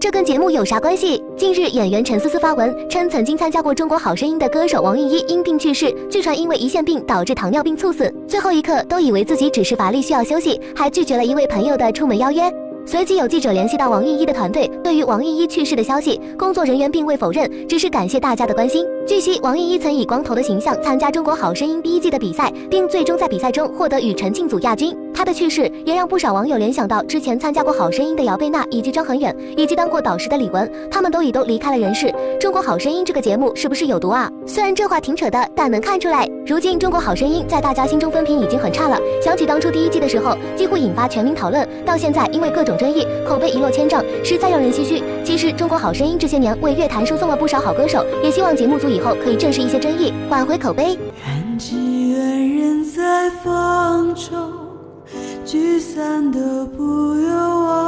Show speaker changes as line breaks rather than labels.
这跟节目有啥关系？近日，演员陈思思发文称，曾经参加过《中国好声音》的歌手王韵壹因病去世，据传因为胰腺病导致糖尿病猝死，最后一刻都以为自己只是乏力需要休息，还拒绝了一位朋友的出门邀约。随即有记者联系到王韵壹的团队，对于王韵壹去世的消息，工作人员并未否认，只是感谢大家的关心。据悉，王韵壹曾以光头的形象参加《中国好声音》第1季的比赛，并最终在比赛中获得与陈庆组亚军。她的去世也让不少网友联想到之前参加过《好声音》的姚贝娜以及张恒远，以及当过导师的李玟，他们都离开了人世。《中国好声音》这个节目是不是有毒啊？虽然这话挺扯的，但能看出来，如今《中国好声音》在大家心中风评已经很差了。想起当初第1季的时候，几乎引发全民讨论，到现在因为各种争议，口碑一落千丈，实在让人唏嘘。其实《中国好声音》这些年为乐坛输送了不少好歌手，也希望节目组以后可以正视一些争议，挽回口碑。
缘起缘人在风中，聚散的不由我。